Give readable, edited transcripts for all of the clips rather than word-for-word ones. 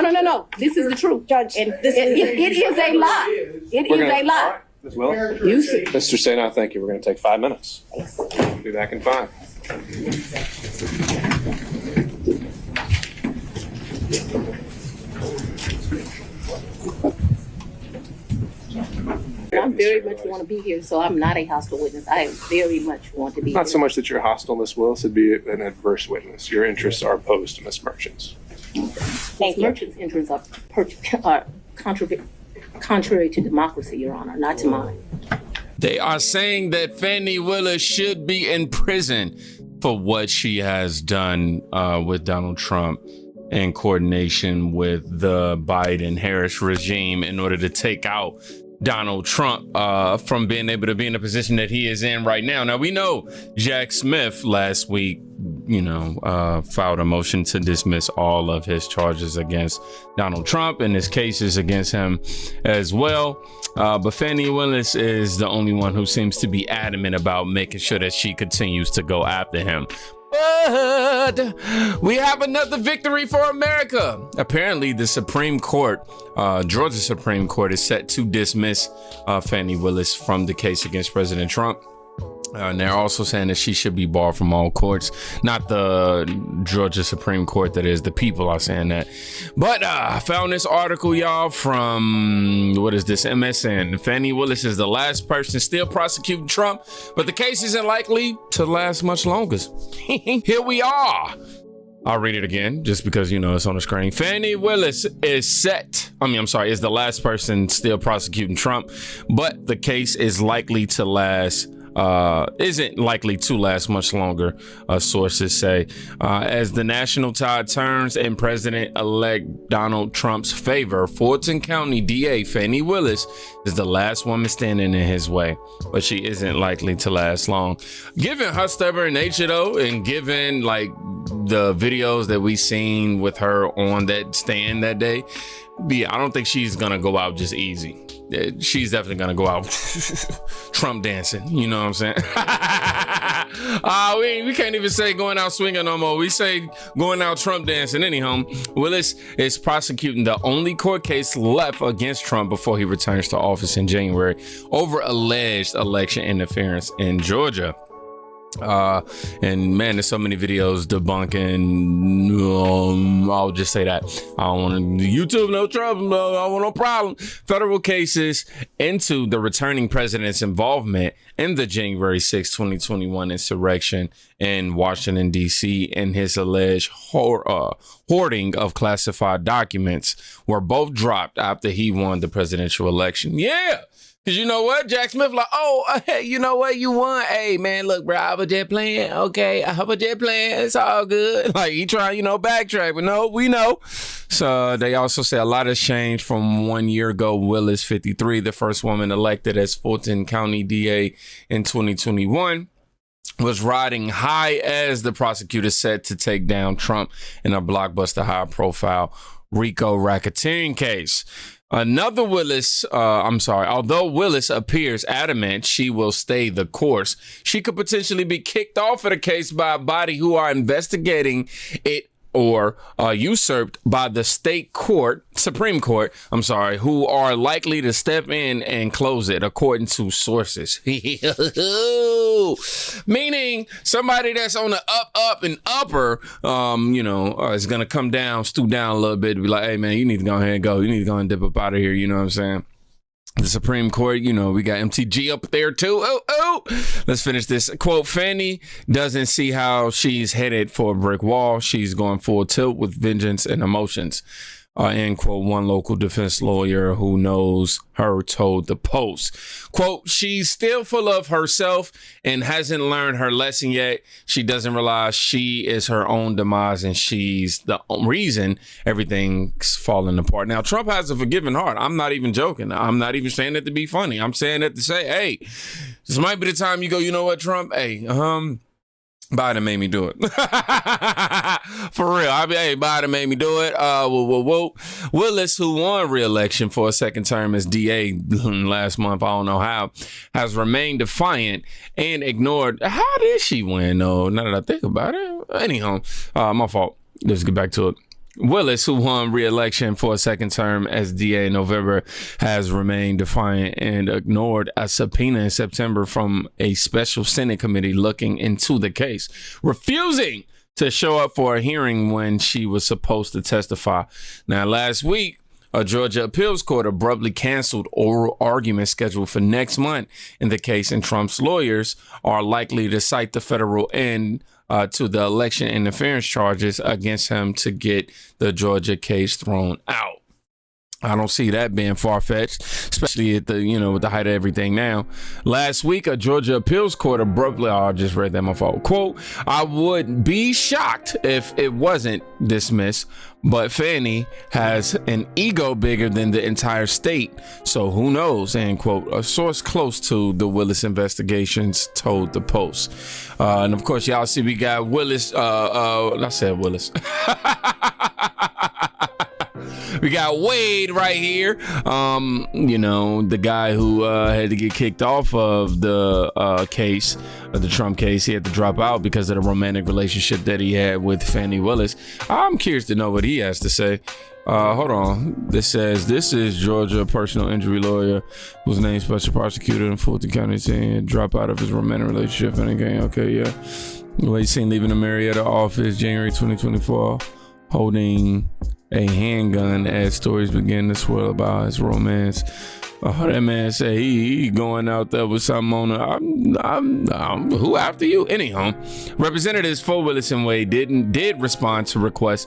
No. This is the truth, Judge. And it is a lie. It is a lie. Ms. Willis? Mr. Sena, thank you. We're going to take 5 minutes. We'll be back in 5. I very much want to be here, so I'm not a hostile witness. I very much want to be here. Not so much that you're hostile, Ms. Willis. It'd be an adverse witness. Your interests are opposed to Ms. Merchant's. Ms. Merchant's interests are contrary to democracy, Your Honor, not to mine. They are saying that FANI Willis should be in prison for what she has done with Donald Trump in coordination with the Biden-Harris regime in order to take out Donald Trump from being able to be in the position that he is in right now. Now, we know Jack Smith last week, filed a motion to dismiss all of his charges against Donald Trump and his cases against him as well. But FANI Willis is the only one who seems to be adamant about making sure that she continues to go after him. But we have another victory for America. Apparently, the Supreme Court, Georgia Supreme Court, is set to dismiss FANI Willis from the case against President Trump. And they're also saying that she should be barred from all courts. Not the Georgia Supreme Court, that is, the people are saying that. But I found this article, y'all, from, what is this, MSN. FANI Willis is the last person still prosecuting Trump, but the case isn't likely to last much longer. Here we are. I'll read it again, just because, it's on the screen. FANI Willis is is the last person still prosecuting Trump, but the case is likely to last isn't likely to last much longer, sources say. As the national tide turns in President-elect Donald Trump's favor, Fulton County DA FANI Willis is the last woman standing in his way, but she isn't likely to last long. Given her stubborn nature, though, and given the videos that we seen with her on that stand that day, I don't think she's gonna go out just easy. She's definitely gonna go out Trump dancing, you know what I'm saying? We can't even say going out swinging no more. We say going out Trump dancing anyhow. Willis is prosecuting the only court case left against Trump before he returns to office in January over alleged election interference in Georgia. And man, there's so many videos debunking. I'll just say that I don't want YouTube, no trouble, no, I don't want no problem. Federal cases into the returning president's involvement in the January 6, 2021 insurrection in Washington, D.C. and his alleged hoarding of classified documents were both dropped after he won the presidential election. Yeah. Cause you know what? Jack Smith hey, you know what? You won. Hey man, look, bro, I was just playing. Okay, I was just playing. It's all good. He trying, backtrack, but no, we know. So they also say a lot has changed from 1 year ago. Willis, 53, the first woman elected as Fulton County DA in 2021, was riding high as the prosecutor set to take down Trump in a blockbuster high-profile RICO racketeering case. Although Willis appears adamant she will stay the course, she could potentially be kicked off of the case by a body who are investigating it or usurped by the Supreme Court, who are likely to step in and close it, according to sources. Meaning somebody that's on the up and upper, is going to come down, stoop down a little bit, be like, hey, man, you need to go ahead and go. You need to go and dip up out of here. You know what I'm saying? The Supreme Court, we got MTG up there too. Oh, let's finish this. Quote, FANI doesn't see how she's headed for a brick wall. She's going full tilt with vengeance and emotions. End quote, one local defense lawyer who knows her told the Post. Quote, she's still full of herself and hasn't learned her lesson yet. She doesn't realize she is her own demise and she's the reason everything's falling apart. Now, Trump has a forgiving heart. I'm not even joking. I'm not even saying that to be funny. I'm saying that to say, hey, this might be the time you go, you know what, Trump? Hey, Biden made me do it. For real. Biden made me do it. Willis, who won re-election for a second term as DA last month, I don't know how, has remained defiant and ignored. How did she win, though? Now that I think about it. Anyhow, my fault. Let's get back to it. Willis, who won re-election for a second term as DA in November, has remained defiant and ignored a subpoena in September from a special Senate committee looking into the case, refusing to show up for a hearing when she was supposed to testify. Now, last week, a Georgia appeals court abruptly canceled oral argument scheduled for next month in the case, and Trump's lawyers are likely to cite the federal end to the election interference charges against him to get the Georgia case thrown out. I don't see that being far-fetched, especially at the, with the height of everything now. Last week, a Georgia appeals court abruptly, I just read that, my fault. Quote, I would be shocked if it wasn't dismissed, but FANI has an ego bigger than the entire state, so who knows, end quote. A source close to the Willis investigations told the Post. And of course, y'all see we got Willis, I said Willis. We got Wade right here. The guy who had to get kicked off of the case, the Trump case. He had to drop out because of the romantic relationship that he had with FANI Willis. I'm curious to know what he has to say. Hold on. This says, this is Georgia personal injury lawyer who's named special prosecutor in Fulton County, saying drop out of his romantic relationship. And again, okay, yeah. Wade seen leaving the Marietta office January 2024, holding a handgun as stories begin to swirl about his romance. That man say he going out there with something on I'm who after you? Anyhow, representatives for Willis and Wade did respond to requests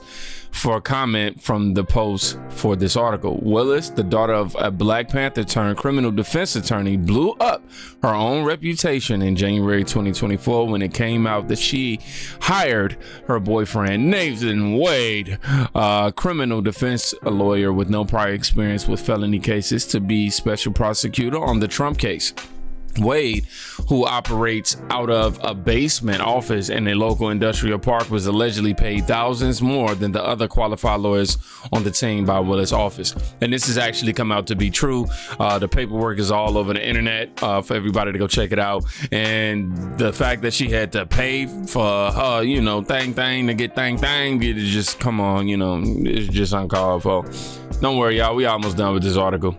for comment from the Post for this article. Willis, the daughter of a Black Panther turned criminal defense attorney, blew up her own reputation in January 2024 when it came out that she hired her boyfriend Nathan Wade, a criminal defense lawyer with no prior experience with felony cases, to be special prosecutor on the Trump case. Wade, who operates out of a basement office in a local industrial park, was allegedly paid thousands more than the other qualified lawyers on the team by Willis' office. And this has actually come out to be true. The paperwork is all over the internet for everybody to go check it out. And the fact that she had to pay for her, thing to get thing, it just, come on, it's just uncalled for. Don't worry, y'all. We almost done with this article.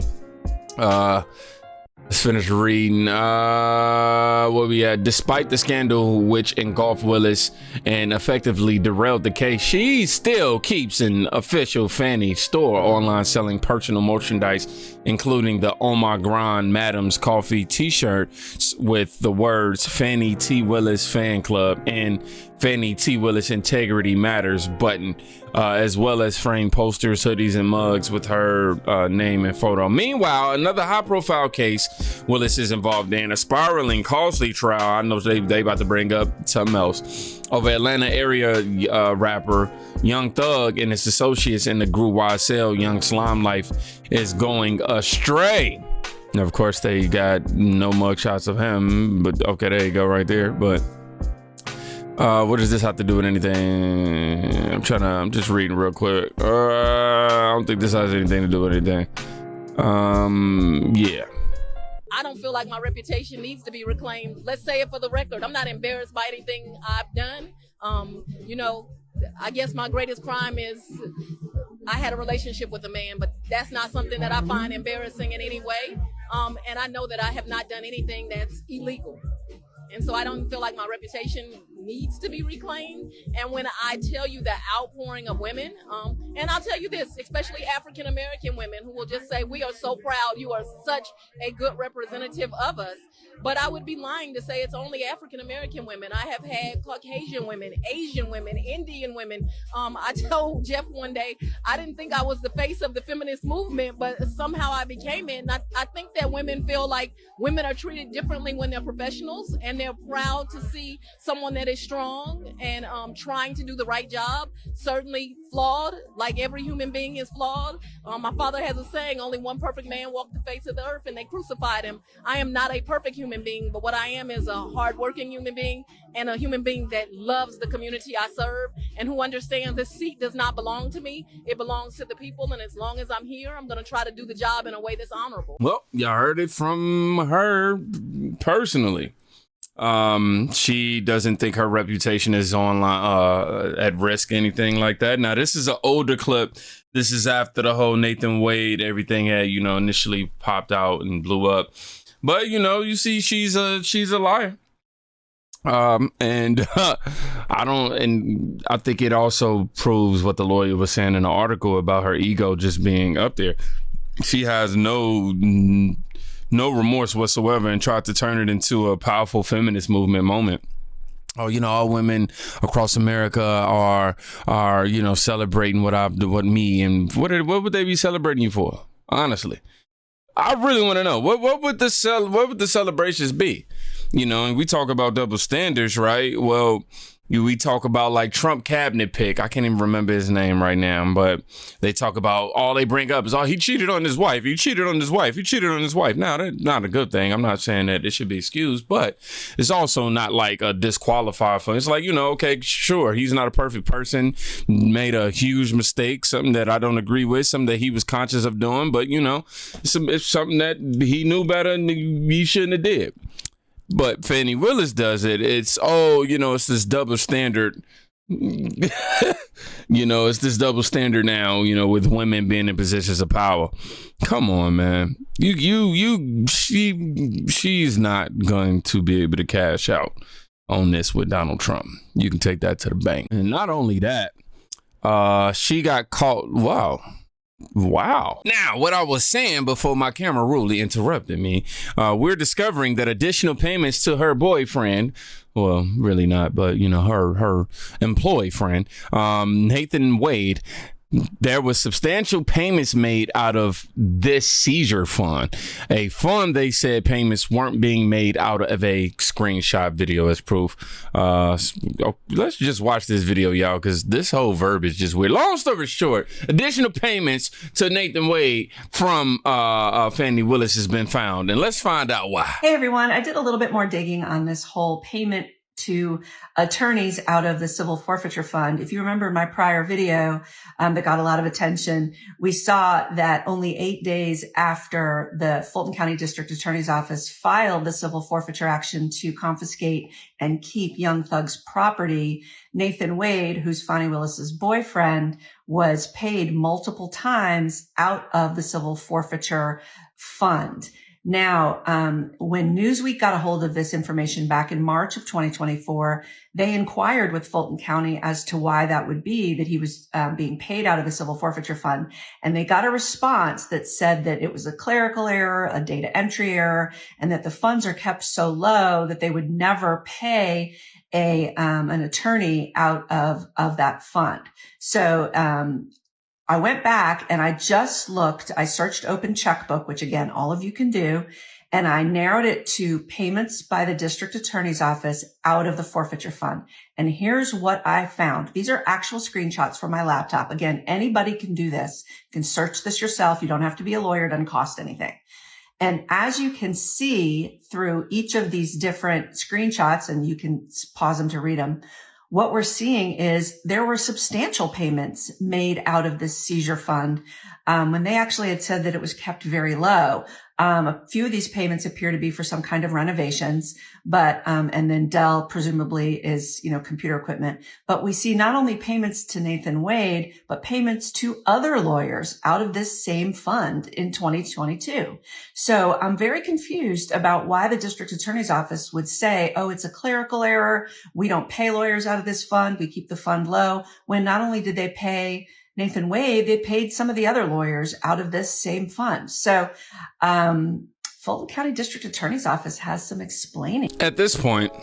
Let's finish reading. What we had. Despite the scandal which engulfed Willis and effectively derailed the case, she still keeps an official FANI store online selling personal merchandise, including the Oh My Grand Madam's Coffee t-shirt with the words FANI T. Willis Fan Club and FANI T. Willis Integrity Matters button, as well as framed posters, hoodies, and mugs with her name and photo. Meanwhile, another high-profile case Willis is involved in, a spiraling, costly trial. I know they about to bring up something else over Atlanta area rapper Young Thug and his associates in the group YSL Young Slime Life is going astray. And of course, they got no mug shots of him, but okay, there you go, right there. But what does this have to do with anything? I'm just reading real quick. I don't think this has anything to do with anything. Yeah. I don't feel like my reputation needs to be reclaimed. Let's say it for the record. I'm not embarrassed by anything I've done. I guess my greatest crime is I had a relationship with a man, but that's not something that I find embarrassing in any way. And I know that I have not done anything that's illegal. And so I don't feel like my reputation needs to be reclaimed. And when I tell you the outpouring of women, and I'll tell you this, especially African-American women who will just say, we are so proud, you are such a good representative of us. But I would be lying to say it's only African-American women. I have had Caucasian women, Asian women, Indian women. I told Jeff one day, I didn't think I was the face of the feminist movement, but somehow I became it. And I think that women feel like women are treated differently when they're professionals, and they're proud to see someone that is strong and trying to do the right job, certainly flawed, like every human being is flawed. My father has a saying, only one perfect man walked the face of the earth and they crucified him. I am not a perfect human being, but what I am is a hardworking human being and a human being that loves the community I serve and who understands this seat does not belong to me. It belongs to the people. And as long as I'm here, I'm going to try to do the job in a way that's honorable. Well, y'all heard it from her personally. She doesn't think her reputation is online at risk, anything like that. Now, this is an older clip. This is after the whole Nathan Wade, everything had, initially popped out and blew up. But, you see she's a liar. And I think it also proves what the lawyer was saying in the article about her ego just being up there. She has no remorse whatsoever and tried to turn it into a powerful feminist movement moment. Oh, all women across America are celebrating what me, and what would they be celebrating you for? Honestly, I really want to know what would the celebrations be? And we talk about double standards, right? Well, we talk about like Trump cabinet pick. I can't even remember his name right now, but they talk about all they bring up is, he cheated on his wife. He cheated on his wife. He cheated on his wife. Now, that's not a good thing. I'm not saying that it should be excused, but it's also not like a disqualifier for it. It's like, okay, sure, he's not a perfect person, made a huge mistake, something that I don't agree with, something that he was conscious of doing, but, it's something that he knew better and he shouldn't have did. But Fani Willis does it. It's, it's this double standard. It's this double standard now, with women being in positions of power. Come on, man. She's not going to be able to cash out on this with Donald Trump. You can take that to the bank. And not only that, she got caught. Wow. Now, what I was saying before my camera rudely interrupted me, we're discovering that additional payments to her boyfriend, well, really not, but, her employee friend, Nathan Wade, there was substantial payments made out of this seizure fund, a fund they said payments weren't being made out of a screenshot video as proof. Let's just watch this video, y'all, because this whole verb is just weird. Long story short, additional payments to Nathan Wade from Fani Willis has been found, and let's find out why. Hey, everyone. I did a little bit more digging on this whole payment to attorneys out of the civil forfeiture fund. If you remember my prior video that got a lot of attention, we saw that only 8 days after the Fulton County District Attorney's Office filed the civil forfeiture action to confiscate and keep Young Thug's property, Nathan Wade, who's Fani Willis's boyfriend, was paid multiple times out of the civil forfeiture fund. Now, when Newsweek got a hold of this information back in March of 2024, they inquired with Fulton County as to why that would be, that he was being paid out of the civil forfeiture fund. And they got a response that said that it was a clerical error, a data entry error, and that the funds are kept so low that they would never pay an attorney out of that fund. So, I went back and I just looked, I searched open checkbook, which again, all of you can do. And I narrowed it to payments by the district attorney's office out of the forfeiture fund. And here's what I found. These are actual screenshots from my laptop. Again, anybody can do this. You can search this yourself. You don't have to be a lawyer. It doesn't cost anything. And as you can see through each of these different screenshots, and you can pause them to read them, what we're seeing is there were substantial payments made out of this seizure fund when they actually had said that it was kept very low. A few of these payments appear to be for some kind of renovations, but and then Dell presumably is, computer equipment. But we see not only payments to Nathan Wade, but payments to other lawyers out of this same fund in 2022. So I'm very confused about why the district attorney's office would say, oh, it's a clerical error. We don't pay lawyers out of this fund. We keep the fund low, when not only did they pay Nathan Wade, they paid some of the other lawyers out of this same fund. So Fulton County District Attorney's Office has some explaining. At this point,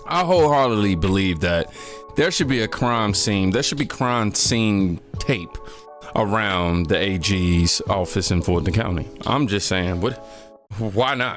I wholeheartedly believe that there should be a crime scene. There should be crime scene tape around the AG's office in Fulton County. I'm just saying, why not?